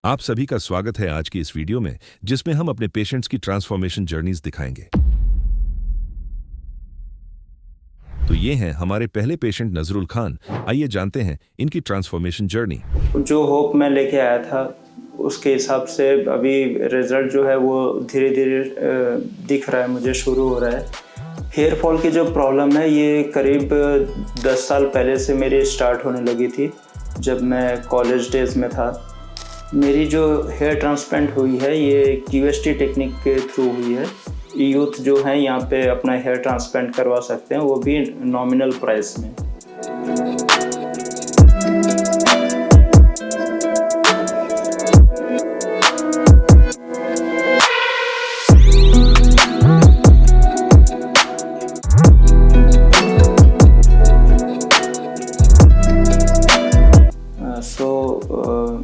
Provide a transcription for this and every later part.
आप सभी का स्वागत है आज की इस वीडियो में, जिसमें हम अपने पेशेंट्स की ट्रांसफॉर्मेशन जर्नीज दिखाएंगे। तो ये हैं हमारे पहले पेशेंट नजरुल खान। आइए जानते हैं इनकी ट्रांसफॉर्मेशन जर्नी। जो होप मैं लेके आया था उसके हिसाब से अभी रिज़ल्ट जो है वो धीरे धीरे दिख रहा है, मुझे शुरू हो रहा है। हेयर फॉल की जो प्रॉब्लम है ये करीब 10 साल पहले से मेरी स्टार्ट होने लगी थी, जब मैं कॉलेज डेज़ में था। मेरी जो हेयर ट्रांसप्लांट हुई है ये क्यूएसटी टेक्निक के थ्रू हुई है। यूथ जो हैं यहाँ पे अपना हेयर ट्रांसप्लांट करवा सकते हैं, वो भी नॉमिनल प्राइस में।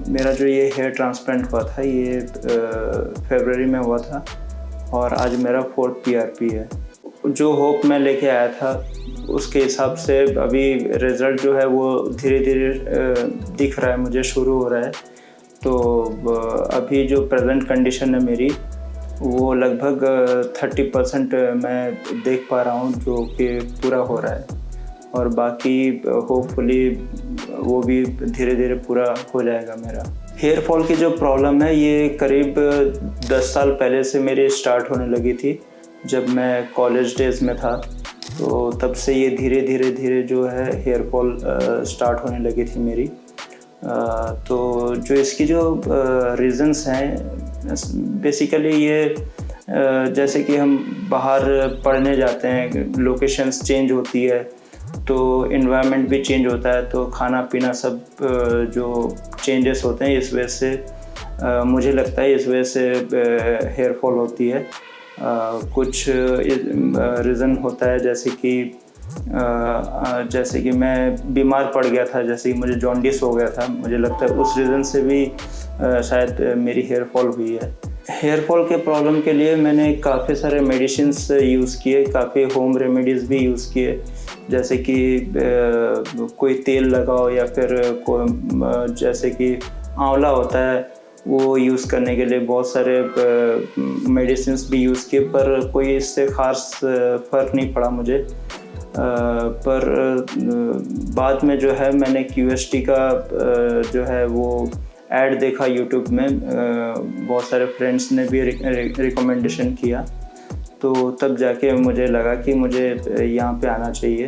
मेरा जो ये हेयर ट्रांसप्लांट हुआ था ये फरवरी में हुआ था और आज मेरा 4th PRP है। जो होप मैं लेके आया था उसके हिसाब से अभी रिज़ल्ट जो है वो धीरे धीरे दिख रहा है, मुझे शुरू हो रहा है। तो अभी जो प्रेजेंट कंडीशन है मेरी वो लगभग 30% मैं देख पा रहा हूँ, जो कि पूरा हो रहा है, और बाकी होपफुली वो भी धीरे धीरे पूरा हो जाएगा मेरा। हेयर फॉल की जो प्रॉब्लम है ये करीब 10 साल पहले से मेरी स्टार्ट होने लगी थी, जब मैं कॉलेज डेज़ में था। तो तब से ये धीरे धीरे जो है हेयर फॉल स्टार्ट होने लगी थी मेरी। तो जो इसकी जो रीज़न्स हैं बेसिकली ये जैसे कि हम बाहर पढ़ने जाते हैं, लोकेशंस चेंज होती है तो एनवायरनमेंट भी चेंज होता है, तो खाना पीना सब जो चेंजेस होते हैं, इस वजह से मुझे लगता है इस वजह से हेयर फॉल होती है। कुछ रीज़न होता है जैसे कि मैं बीमार पड़ गया था, जैसे कि मुझे जॉन्डिस हो गया था, मुझे लगता है उस रीज़न से भी शायद मेरी हेयर फॉल हुई है। हेयर फॉल के प्रॉब्लम के लिए मैंने काफ़ी सारे मेडिसिन्स यूज़ किए, काफ़ी होम रेमेडीज़ भी यूज़ किए, जैसे कि कोई तेल लगाओ या फिर जैसे कि आंवला होता है वो यूज़ करने के लिए बहुत सारे मेडिसिन्स भी यूज़ किए, पर कोई इससे ख़ास फ़र्क नहीं पड़ा मुझे। पर बाद में जो है मैंने क्यूएसटी का जो है वो ऐड देखा यूट्यूब में, बहुत सारे फ्रेंड्स ने भी रिकमेंडेशन किया, तो तब जाके मुझे लगा कि मुझे यहाँ पे आना चाहिए।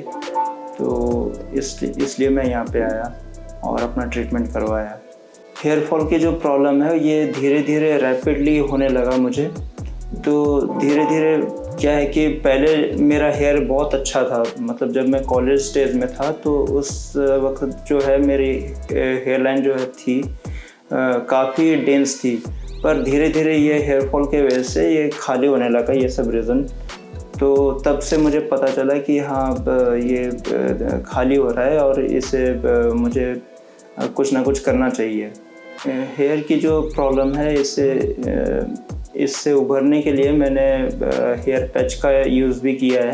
तो इसलिए मैं यहाँ पे आया और अपना ट्रीटमेंट करवाया। हेयर फॉल की जो प्रॉब्लम है ये धीरे धीरे रैपिडली होने लगा मुझे। तो धीरे धीरे क्या है कि पहले मेरा हेयर बहुत अच्छा था, मतलब जब मैं कॉलेज स्टेज में था तो उस वक्त जो है मेरी हेयर लाइन जो है थी काफ़ी डेंस थी, पर धीरे धीरे ये हेयर फॉल के वजह से ये खाली होने लगा, ये सब रीज़न। तो तब से मुझे पता चला कि हाँ ये खाली हो रहा है और इसे मुझे कुछ ना कुछ करना चाहिए। हेयर की जो प्रॉब्लम है इससे उभरने के लिए मैंने हेयर पैच का यूज़ भी किया है।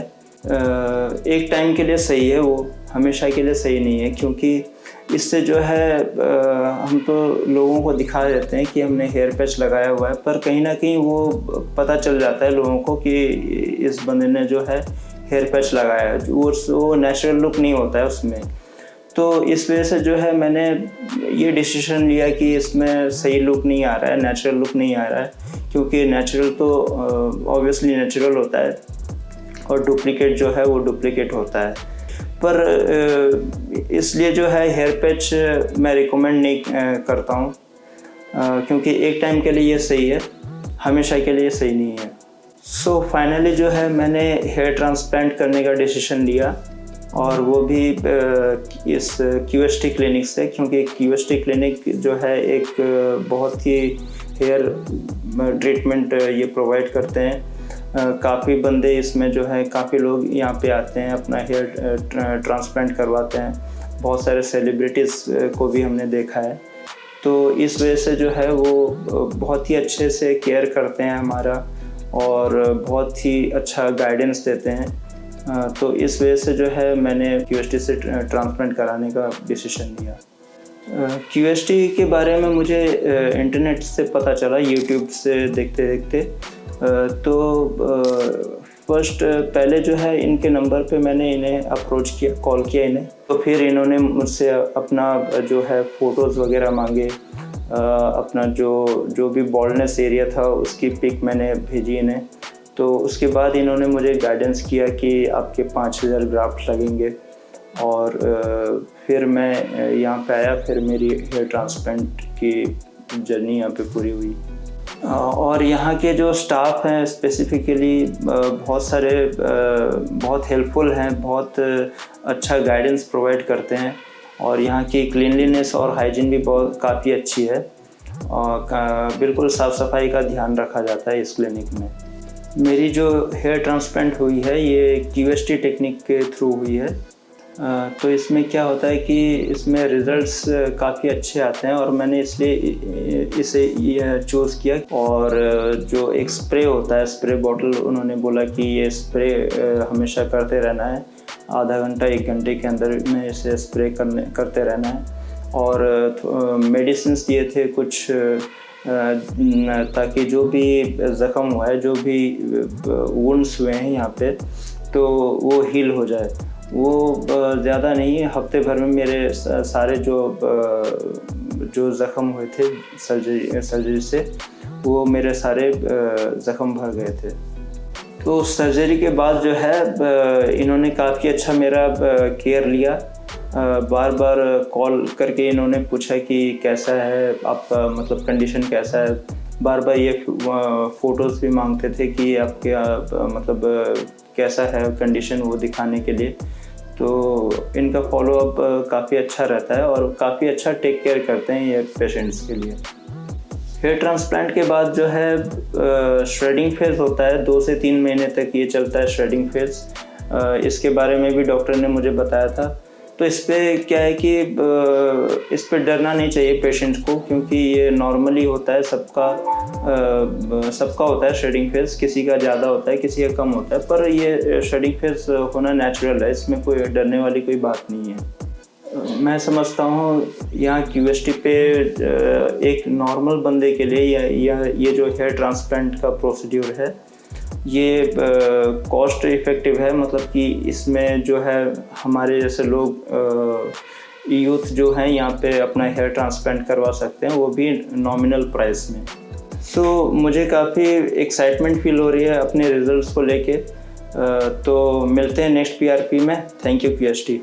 एक टाइम के लिए सही है, वो हमेशा के लिए सही नहीं है, क्योंकि इससे जो है हम तो लोगों को दिखा देते हैं कि हमने हेयर पैच लगाया हुआ है, पर कहीं ना कहीं वो पता चल जाता है लोगों को कि इस बंदे ने जो है हेयर पैच लगाया है, वो नेचुरल लुक नहीं होता है उसमें। तो इस वजह से जो है मैंने ये डिसीजन लिया कि इसमें सही लुक नहीं आ रहा है, नेचुरल लुक नहीं आ रहा है, क्योंकि नेचुरल तो ऑब्वियसली नेचुरल होता है और डुप्लीकेट जो है वो डुप्लीकेट होता है। पर इसलिए जो है हेयर पैच मैं रिकमेंड नहीं करता हूँ, क्योंकि एक टाइम के लिए ये सही है, हमेशा के लिए सही नहीं है। सो फाइनली जो है मैंने हेयर ट्रांसप्लांट करने का डिसीजन लिया, और वो भी इस क्यूएसटी क्लिनिक से, क्योंकि क्यूएसटी क्लिनिक जो है एक बहुत ही हेयर ट्रीटमेंट ये प्रोवाइड करते हैं। काफ़ी बंदे इसमें जो है, काफ़ी लोग यहाँ पे आते हैं, अपना हेयर ट्रांसप्लांट करवाते हैं। बहुत सारे सेलिब्रिटीज़ को भी हमने देखा है। तो इस वजह से जो है वो बहुत ही अच्छे से केयर करते हैं हमारा, और बहुत ही अच्छा गाइडेंस देते हैं। तो इस वजह से जो है मैंने क्यूएसटी से ट्रांसप्लांट कराने का डिसीजन लिया। क्यूएसटी के बारे में मुझे इंटरनेट से पता चला, यूट्यूब से देखते देखते। तो फर्स्ट पहले जो है इनके नंबर पे मैंने इन्हें अप्रोच किया, कॉल किया इन्हें। तो फिर इन्होंने मुझसे अपना जो है फ़ोटोज़ वगैरह मांगे, अपना जो भी बॉल्डनेस एरिया था उसकी पिक मैंने भेजी इन्हें। तो उसके बाद इन्होंने मुझे गाइडेंस किया कि आपके 5000 ग्राफ्ट लगेंगे। और फिर मैं यहाँ पे आया, फिर मेरी हेयर ट्रांसप्लांट की जर्नी यहाँ पे पूरी हुई। और यहाँ के जो स्टाफ हैं स्पेसिफ़िकली बहुत हेल्पफुल हैं, बहुत अच्छा गाइडेंस प्रोवाइड करते हैं। और यहाँ की क्लीनलीनेस और हाइजीन भी काफ़ी अच्छी है, और बिल्कुल साफ़ सफाई का ध्यान रखा जाता है इस क्लिनिक में। मेरी जो हेयर ट्रांसप्लांट हुई है ये क्यूएसटी टेक्निक के थ्रू हुई है। तो इसमें क्या होता है कि इसमें रिज़ल्ट्स काफ़ी अच्छे आते हैं, और मैंने इसलिए इसे चूज़ किया। और जो एक स्प्रे होता है, स्प्रे बॉटल, उन्होंने बोला कि ये स्प्रे हमेशा करते रहना है, आधा घंटा 1 घंटे के अंदर में इसे स्प्रे करते रहना है। और मेडिसिन्स दिए थे कुछ, ताकि जो भी ज़ख़म हुआ है, जो भी वुंड्स हुए हैं यहाँ पे, तो वो हील हो जाए। वो ज़्यादा नहीं, हफ्ते भर में मेरे सारे जो ज़ख़म हुए थे सर्जरी से, वो मेरे सारे ज़ख़म भर गए थे। तो सर्जरी के बाद जो है इन्होंने काफ़ी अच्छा मेरा केयर लिया। बार बार कॉल करके इन्होंने पूछा कि कैसा है आपका, मतलब कंडीशन कैसा है। बार बार ये फ़ोटोज़ भी मांगते थे कि आपके मतलब कैसा है कंडीशन, वो दिखाने के लिए। तो इनका फॉलोअप काफ़ी अच्छा रहता है, और काफ़ी अच्छा टेक केयर करते हैं ये पेशेंट्स के लिए। हेयर ट्रांसप्लांट के बाद जो है श्रेडिंग फेज़ होता है, 2 से 3 महीने तक ये चलता है श्रेडिंग फेज़। इसके बारे में भी डॉक्टर ने मुझे बताया था। तो इस पे क्या है कि इस पे डरना नहीं चाहिए पेशेंट को, क्योंकि ये नॉर्मली होता है, सबका होता है श्रेडिंग फेज़। किसी का ज़्यादा होता है, किसी का कम होता है, पर ये श्रेडिंग फेज़ होना नेचुरल है, इसमें कोई डरने वाली कोई बात नहीं है। मैं समझता हूँ यहाँ क्यूएसटी पे एक नॉर्मल बंदे के लिए ये जो हेयर ट्रांसप्लांट का प्रोसीड्यूर है, ये कॉस्ट इफ़ेक्टिव है। मतलब कि इसमें जो है हमारे जैसे लोग, यूथ जो हैं यहाँ पे अपना हेयर ट्रांसप्लांट करवा सकते हैं, वो भी नॉमिनल प्राइस में। तो मुझे काफ़ी एक्साइटमेंट फील हो रही है अपने रिजल्ट्स को लेके। तो मिलते हैं नेक्स्ट पीआरपी में। Thank you क्यूएसटी।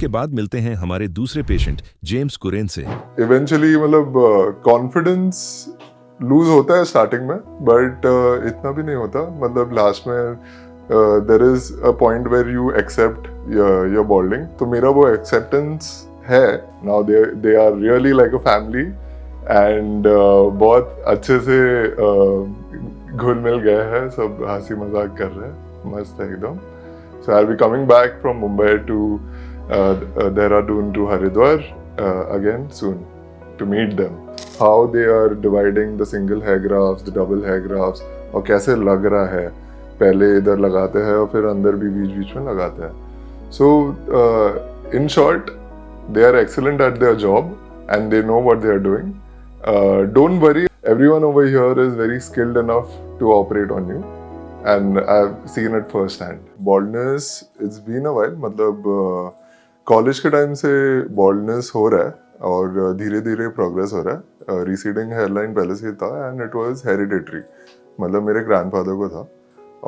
के बाद मिलते हैं हमारे दूसरे पेशेंट जेम्स कुरेन से। इवेंचुअली मतलब कॉन्फिडेंस लूज होता है स्टार्टिंग में, बट इतना भी नहीं होता। मतलब लास्ट में there is a point where you accept your balding. तो मेरा वो एक्सेप्टेंस है। Now they are really like a family and बहुत अच्छे से घुल मिल गए हैं, सब हंसी मजाक कर रहे हैं, मस्त है एकदम। So I'll be coming back from Mumbai to Dehradun to Haridwar again soon to meet them. How they are dividing the single hair grafts, the double hair grafts, और कैसे लग रहा है। पहले इधर लगाते हैं और फिर अंदर भी बीच बीच में लगाते हैं। So in short, they are excellent at their job and they know what they are doing. Don't worry, everyone over here is very skilled enough to operate on you. And I've seen it first hand. Baldness, it's been a while. मतलब college के time से baldness हो रहा है और धीरे धीरे progress हो रहा है। रिसीडिंग हेयरलाइन पहले से था एंड इट वाज हेरिडिटरी, मतलब मेरे ग्रैंडफादर को था।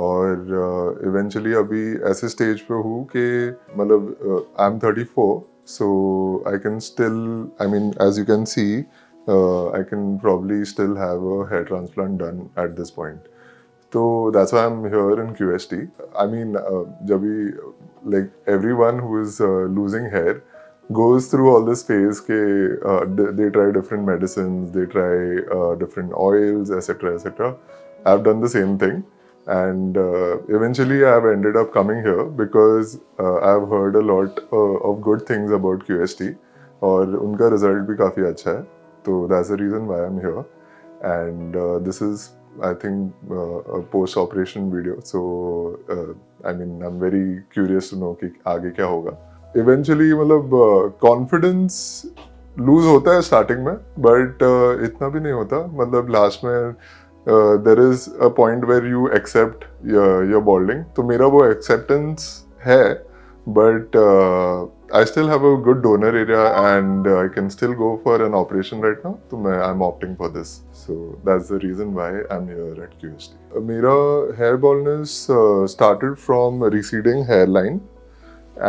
और इवेंचुअली अभी ऐसे स्टेज पे हूँ कि मतलब I am 34, so I can still, I mean as you can see, I can probably still have a hair transplant done at this point. So that's why I'm here in QST. I mean, like everyone who is losing hair goes through all this phase. They try different medicines, they try different oils, etc., etc. I've done the same thing, and eventually I've ended up coming here because I've heard a lot of good things about QST, और उनका result भी काफी अच्छा है. So that's the reason why I'm here, and this is, I think, a post-operation video. So, I mean, I'm very curious to know कि आगे क्या होगा. Eventually, मतलब confidence lose होता है starting में, but इतना भी नहीं होता. मतलब last में there is a point where you accept your balding. तो मेरा वो acceptance है, but I still have a good donor area and I can still go for an operation right now. So I'm opting for this. So that's the reason why I'm here at QST. मेरा hair baldness started from receding hairline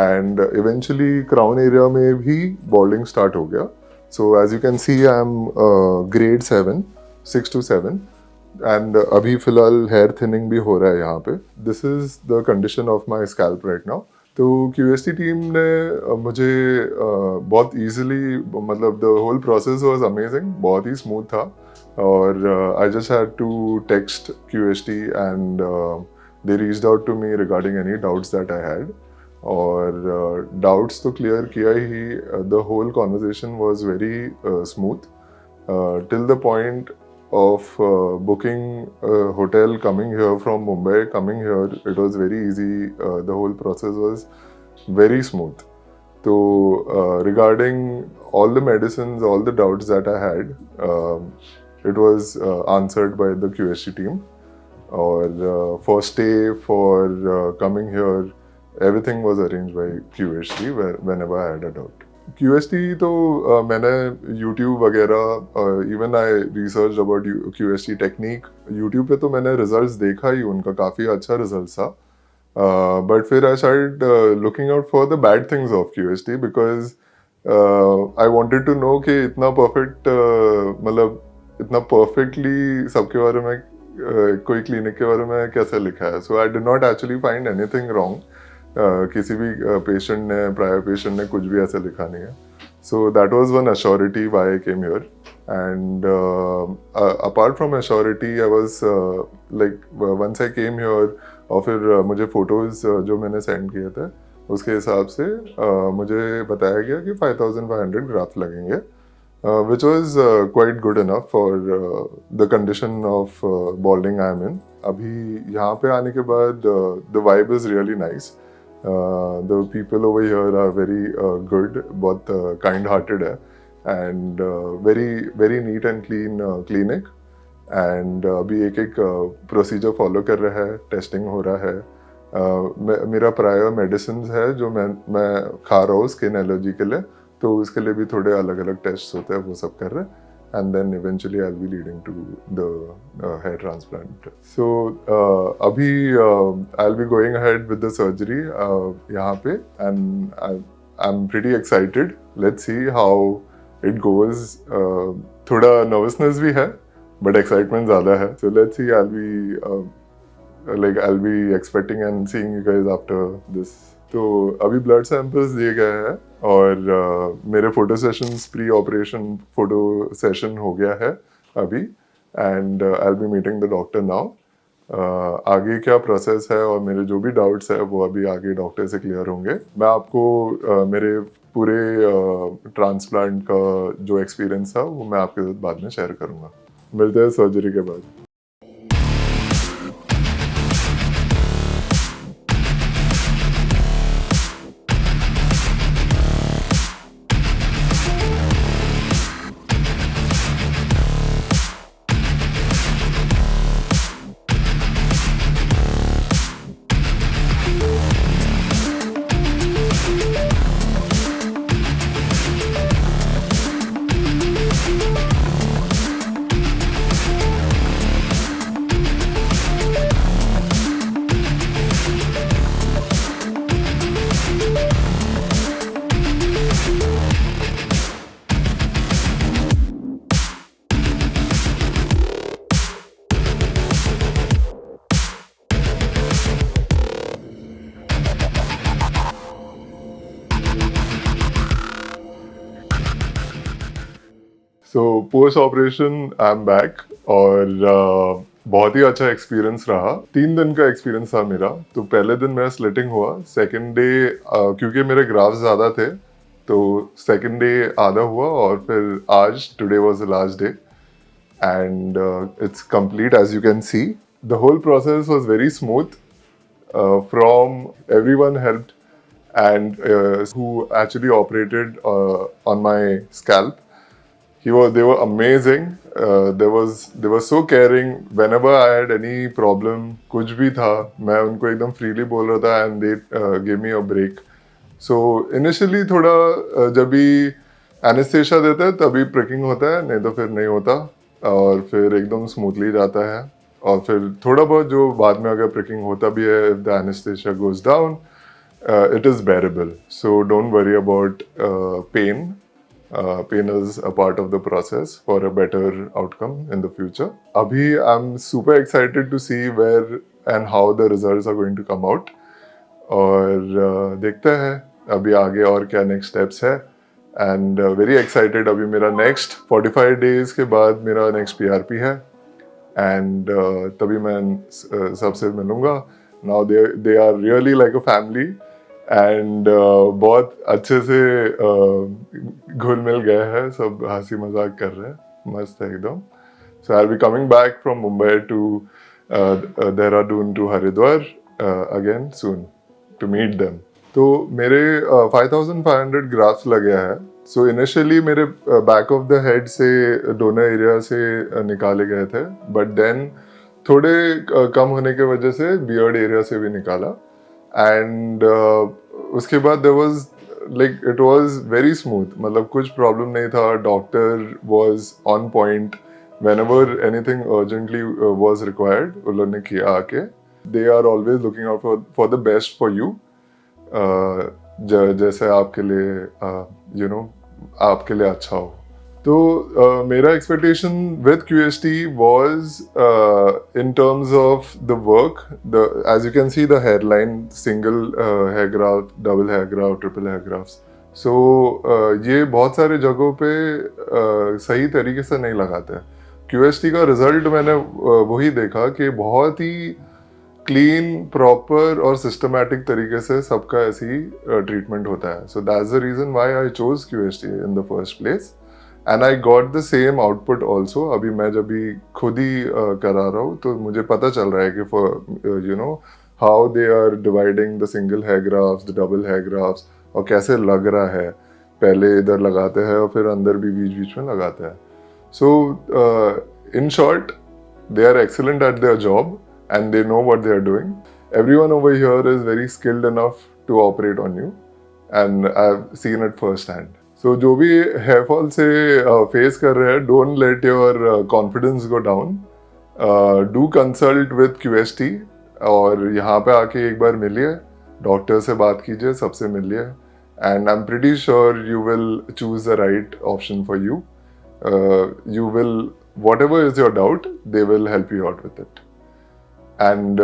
and eventually crown area में भी balding start हो गया. So as you can see, I'm grade 7, 6 to 7. And अभी फिलहाल hair thinning भी हो रहा है यहाँ पे. This is the condition of my scalp right now. तो QST टीम ने मुझे बहुत ईजिली, मतलब the whole process was amazing, बहुत ही स्मूथ था। और I just had to text QST and they reached out to me regarding any doubts that I had. और डाउट्स तो क्लियर किया ही। The whole conversation was very smooth till the point of booking a hotel, coming here from Mumbai, coming here, it was very easy. The whole process was very smooth. So regarding all the medicines, all the doubts that I had, it was answered by the QST team. Or for stay, for coming here, everything was arranged by QST whenever I had a doubt. QST तो मैंने YouTube वगैरह, even I research about QST technique YouTube पे, तो मैंने results देखा ही उनका, काफ़ी अच्छा रिजल्ट था। बट फिर I started looking out for the bad things of QST because I wanted to know कि इतना परफेक्ट, मतलब इतना परफेक्टली सबके बारे में कोई क्लिनिक के बारे में कैसे लिखा है। So I did not actually find anything wrong. किसी भी पेशेंट ने, प्रायर पेशेंट ने कुछ भी ऐसे लिखा नहीं है। So that was one assurity why I came here. And apart from assurity, I was like, once I came here, और फिर मुझे फोटोज जो मैंने सेंड किए थे उसके हिसाब से मुझे बताया गया कि 5500 ग्राफ्ट लगेंगे, which was quite good enough for the condition of balding I am in. अभी यहाँ पे आने के बाद the vibe is really nice. The people over here are very good, बहुत kind-hearted है, and very neat and clean clinic. And अभी एक प्रोसीजर फॉलो कर रहा है, टेस्टिंग हो रहा है। मेरा प्रायर मेडिसिन है जो मैं खा रहा हूँ स्किन एलर्जी के लिए, तो उसके लिए भी थोड़े अलग अलग टेस्ट होते हैं, वो सब कर रहे हैं। And then eventually I'll be leading to the hair transplant. So अभी I'll be going ahead with the surgery यहाँ पे, and I'm pretty excited. Let's see how it goes. थोड़ा nervousness भी है, but excitement ज़्यादा है. So let's see. I'll be expecting and seeing you guys after this. तो अभी blood samples दिए गए हैं और मेरे photo sessions pre operation photo session हो गया है अभी and I will B meeting the doctor now. आगे क्या प्रोसेस है और मेरे जो भी डाउट्स है वो अभी आगे डॉक्टर से क्लियर होंगे. मैं आपको मेरे पूरे ट्रांसप्लांट का जो एक्सपीरियंस था वो मैं आपके साथ बाद में शेयर करूँगा. मिलते हैं सर्जरी के बाद. So post operation I am back और बहुत ही अच्छा एक्सपीरियंस रहा. 3 दिन का एक्सपीरियंस था मेरा. तो पहले दिन मेरा स्लिटिंग हुआ. सेकंड डे क्योंकि मेरे ग्राफ्स ज़्यादा थे तो सेकंड डे आधा हुआ और फिर आज today was the last day and it's complete as you can see. The whole process was very smooth from everyone helped and who actually operated on my scalp. They were amazing. They were so caring. Whenever I had any problem, कुछ भी था, मैं उनको एकदम freely बोल रहा था and they gave me a break. So initially थोड़ा जब भी anesthesia देता है तभी pricking होता है, नहीं तो फिर नहीं होता और फिर एकदम smoothly जाता है और फिर थोड़ा बहुत जो बाद में अगर pricking होता भी है, if the anesthesia goes down, it is bearable. So don't worry about pain. Pain is a part of the process for a better outcome in the future. Abhi I'm super excited to see where and how the results are going to come out. और देखते हैं अभी आगे और क्या next steps है and very excited. अभी मेरा next 45 days के बाद मेरा next PRP है and तभी मैं सबसे मिलूँगा. Now they are really like a family. And बहुत अच्छे से घुल मिल गए हैं, सब हंसी मजाक कर रहे हैं, मस्त है एकदम. So I will be coming back from Mumbai to Dehradun to Haridwar again soon to meet them. तो मेरे 5500 ग्राफ्स लगे हैं. सो इनिशियली मेरे बैक ऑफ द हेड से डोनर एरिया से निकाले गए थे बट देन थोड़े कम होने की वजह से बियर्ड एरिया से भी निकाला. एंड उसके बाद there was like it was very smooth. मतलब कुछ प्रॉब्लम नहीं था. Doctor was on point. Whenever anything urgently was required उन लोगों ने किया आके. They are always looking out for the best for you. जैसे आपके लिए आपके लिए अच्छा हो. तो मेरा expectation with QST was in terms of the work. As you can see the hairline, single hair graft, double hair graft, triple hair grafts. So ये बहुत सारे जगहों पे सही तरीके से नहीं लगाते. QST का रिजल्ट मैंने वही देखा कि बहुत ही क्लीन, प्रॉपर और सिस्टमैटिक तरीके से सबका ऐसी ट्रीटमेंट होता है. So that's the reason why I chose QST in the first place. And I got the same output also. अभी मैं जब भी खुद ही करा रहा हूँ तो मुझे पता चल रहा है कि for how they are dividing the single hair grafts, the double hair grafts और कैसे लग रहा है. पहले इधर लगाते हैं और फिर अंदर भी बीच बीच में लगाते हैं. So in short, they are excellent at their job and they know what they are doing. Everyone over here is very skilled enough to operate on you and I've seen it firsthand. So जो भी hair fall से face कर रहे हैं, don't let your confidence go down. Do consult with QST और यहाँ पे आके एक बार मिलिए, डॉक्टर से बात कीजिए, सबसे मिलिए and I'm pretty sure you will choose the right option for you. You will, whatever is your doubt, they will help you out with it. And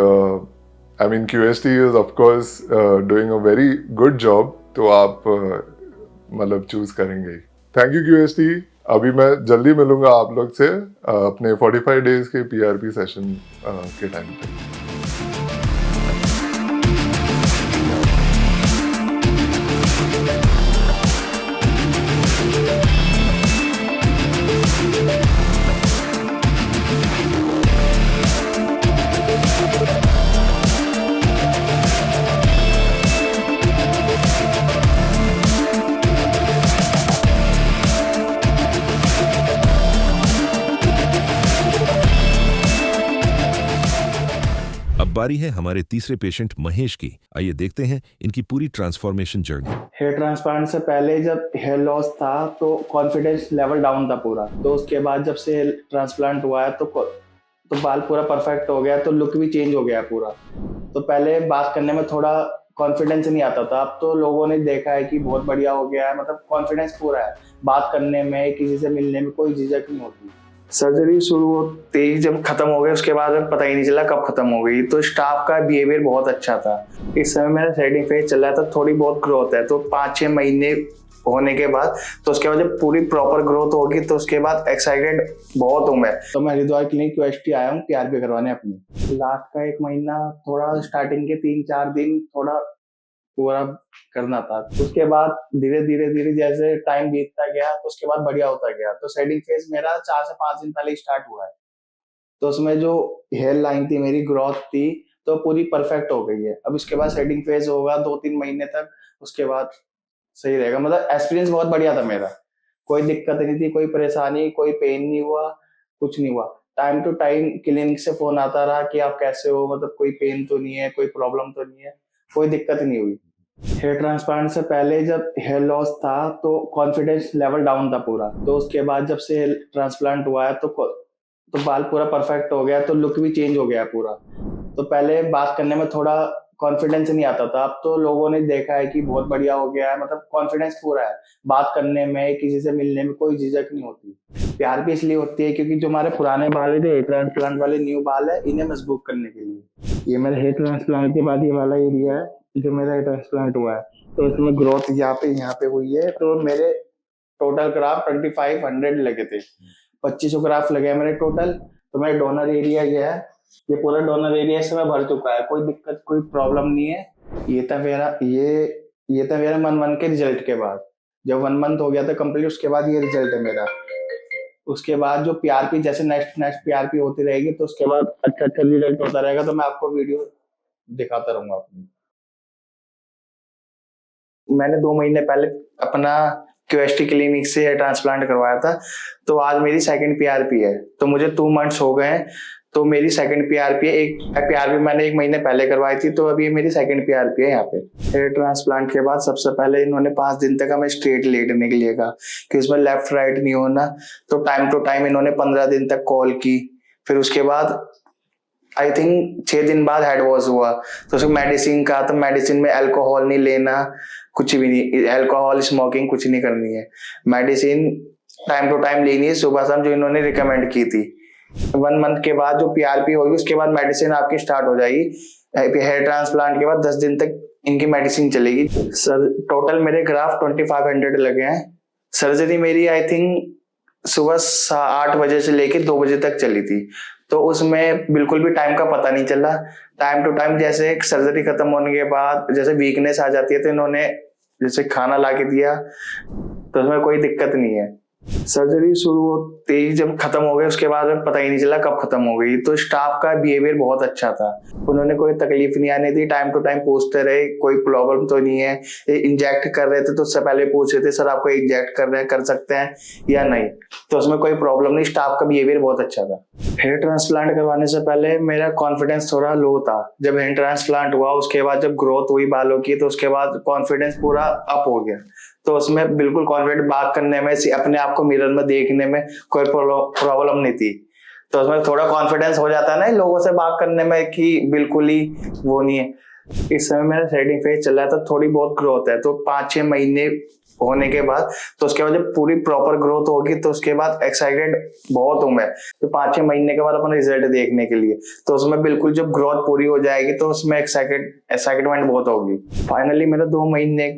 I mean, QST is of course doing a very good job, तो आप मतलब choose करेंगे ही. Thank you QST. अभी मैं जल्दी मिलूंगा आप लोग से अपने 45 डेज के PRP सेशन के टाइम पे. अब बारी है हमारे तीसरे पेशेंट महेश की. आइए देखते हैं इनकी पूरी ट्रांसफॉर्मेशन जर्नी. हेयर ट्रांसप्लांट से पहले जब हेयर लॉस था तो कॉन्फिडेंस लेवल डाउन था पूरा. तो उसके बाद जब से हेयर ट्रांसप्लांट हुआ है तो बाल पूरा परफेक्ट हो गया, तो लुक भी चेंज हो गया पूरा. तो पहले बात करने में थोड़ा कॉन्फिडेंस नहीं आता था. अब तो लोगों ने देखा है कि बहुत बढ़िया हो गया है, मतलब कॉन्फिडेंस पूरा है. बात करने में, किसी से मिलने में कोई झिझक नहीं होती. सर्जरी शुरू होते ही जब खत्म हो गई उसके बाद पता ही नहीं चला कब खत्म हो गई. तो स्टाफ का बिहेवियर बहुत अच्छा था. इस समय मेरा सेटिंग फेज चल रहा था, थोड़ी बहुत ग्रोथ है. तो 5-6 महीने होने के बाद तो उसके बाद जब पूरी प्रॉपर ग्रोथ होगी तो उसके बाद एक्साइटेड बहुत हूँ मैं. तो मैं हरिद्वार क्लिनिक QST आया हूँ PRP करवाने अपनी. लास्ट का 1 महीना थोड़ा स्टार्टिंग के 3-4 दिन थोड़ा पूरा करना था. उसके बाद धीरे धीरे जैसे टाइम बीतता गया तो उसके बाद बढ़िया होता गया. तो सेटिंग फेज मेरा 4 से 5 दिन पहले स्टार्ट हुआ है. तो उसमें जो हेयर लाइन थी, मेरी ग्रोथ थी, तो पूरी परफेक्ट हो गई है. अब इसके बाद सेटिंग फेज होगा 2-3 महीने तक, उसके बाद सही रहेगा. मतलब एक्सपीरियंस बहुत बढ़िया था मेरा. कोई दिक्कत नहीं थी, कोई परेशानी, कोई पेन नहीं हुआ, कुछ नहीं हुआ. टाइम टू टाइम क्लिनिक से फोन आता रहा कि आप कैसे हो, मतलब कोई पेन तो नहीं है, कोई प्रॉब्लम तो नहीं है, कोई दिक्कत नहीं हुई. हेयर ट्रांसप्लांट से पहले जब हेयर लॉस था तो कॉन्फिडेंस लेवल डाउन था पूरा. तो उसके बाद जब से हेयर ट्रांसप्लांट हुआ है तो बाल पूरा परफेक्ट हो गया, तो लुक भी चेंज हो गया पूरा. तो पहले बात करने में थोड़ा कॉन्फिडेंस नहीं आता था. अब तो लोगों ने देखा है कि बहुत बढ़िया हो गया है, मतलब कॉन्फिडेंस पूरा है. बात करने में, किसी से मिलने में कोई झिझक नहीं होती. प्यार भी इसलिए होती है क्योंकि जो हमारे पुराने बाल थे, हेयर ट्रांसप्लांट वाले न्यू बाल है, इन्हें मजबूत करने के लिए. ये मेरे हेयर ट्रांसप्लांट के बाद ये वाला एरिया है जो मेरा ट्रांसप्लांट हुआ है. तो इसमें ग्रोथ यहाँ पे हुई है. तो मेरे टोटल ग्राफ 2500 लगे थे. 2500 ग्राफ लगे मेरे टोटल. तो मेरा डोनर एरिया गया है, ये पूरा डोनर एरिया इस समय भर चुका है. कोई दिक्कत, कोई प्रॉब्लम नहीं है. ये था मेरा 1 मंथ के रिजल्ट के बाद. जब 1 मंथ हो गया था कंप्लीट, उसके बाद ये रिजल्ट है मेरा. उसके बाद जो PRP जैसे नेक्स्ट PRP होती रहेगी तो उसके बाद अच्छा रिजल्ट होता रहेगा. तो मैं आपको वीडियो दिखाता रहूंगा अपनी. मैंने 2 महीने पहले अपना QST क्लिनिक से हेयर ट्रांसप्लांट करवाया था. तो आज मेरी सेकंड PRP है. तो मुझे 2 मंथ्स हो गए हैं. तो मेरी सेकंड PRP है. एक PRP मैंने 1 महीने पहले करवाई थी, तो अभी मेरी सेकंड PRP है यहाँ पे. हेयर ट्रांसप्लांट के बाद सबसे पहले इन्होंने 5 दिन तक हमें स्ट्रेट लेटने के लिए कहा कि उसमें लेफ्ट राइट नहीं होना. तो टाइम टू टाइम इन्होंने 15 दिन तक कॉल की. फिर उसके बाद आई थिंक 6 दिन बाद हेड वॉश हुआ. तो उसको मेडिसिन कहा, तो मेडिसिन में अल्कोहल नहीं लेना, कुछ भी नहीं, अल्कोहल स्मोकिंग कुछ नहीं करनी है. मेडिसिन टाइम टू टाइम लेनी है, सुबह शाम, जो इन्होंने रिकमेंड की थी. 1 मंथ के बाद जो PRP होगी उसके बाद मेडिसिन आपकी स्टार्ट हो जाएगी. हेयर ट्रांसप्लांट के बाद 10 दिन तक इनकी मेडिसिन चलेगी. सर टोटल मेरे ग्राफ 2500 लगे हैं. सर्जरी मेरी आई थिंक सुबह 8 बजे से लेके 2 बजे तक चली थी. तो उसमें बिल्कुल भी टाइम का पता नहीं चला. टाइम टू टाइम जैसे सर्जरी खत्म होने के बाद जैसे वीकनेस आ जाती है, तो इन्होंने जैसे खाना ला के दिया, तो उसमें कोई दिक्कत नहीं है. सर्जरी शुरू होते ही जब खत्म हो गई उसके बाद पता ही नहीं चला कब खत्म हो गई. तो स्टाफ का बिहेवियर बहुत अच्छा था. उन्होंने कोई तकलीफ नहीं आने दी. टाइम टू टाइम पूछते रहे कोई प्रॉब्लम तो नहीं है. इंजेक्ट कर रहे थे तो उससे पहले पूछ रहे थे सर आपको इंजेक्ट कर सकते हैं या नहीं. तो उसमें कोई प्रॉब्लम नहीं. स्टाफ का बिहेवियर बहुत अच्छा था. हेयर ट्रांसप्लांट करवाने से पहले मेरा कॉन्फिडेंस थोड़ा लो था. जब हेयर ट्रांसप्लांट हुआ उसके बाद जब ग्रोथ हुई बालों की, तो उसके बाद कॉन्फिडेंस पूरा अप हो गया. तो उसमें बिल्कुल कॉन्फिडेंट, बात करने में, अपने आप को मिरर में देखने में कोई प्रॉब्लम नहीं थी. तो उसमें थोड़ा कॉन्फिडेंस हो जाता है ना लोगों से बात करने में कि बिल्कुल ही वो नहीं है. इस समय मेरा सेटिंग फेज चल रहा है, तो थोड़ी बहुत ग्रोथ है। तो 5-6 महीने होने के बाद, तो उसके बाद जब पूरी प्रॉपर ग्रोथ होगी तो उसके बाद एक्साइटेड बहुत हूं मैं। तो 5-6 महीने के बाद अपना रिजल्ट देखने के लिए, तो उसमें बिल्कुल जब ग्रोथ पूरी हो जाएगी तो उसमें एक्साइटमेंट बहुत होगी। फाइनली मेरा 2 महीने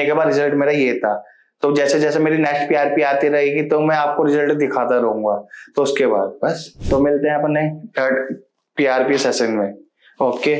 के बाद रिजल्ट मेरा ये था। तो जैसे जैसे मेरी नेक्स्ट पीआरपी आती रहेगी तो मैं आपको रिजल्ट दिखाता रहूंगा। तो उसके बाद बस, तो मिलते हैं अपने 3rd पीआरपी सेशन में। ओके।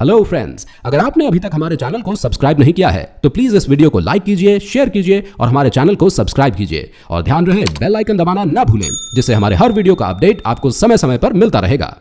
हेलो फ्रेंड्स, अगर आपने अभी तक हमारे चैनल को सब्सक्राइब नहीं किया है तो प्लीज इस वीडियो को लाइक कीजिए, शेयर कीजिए और हमारे चैनल को सब्सक्राइब कीजिए। और ध्यान रहे बेल आइकन दबाना ना भूलें, जिससे हमारे हर वीडियो का अपडेट आपको समय समय पर मिलता रहेगा।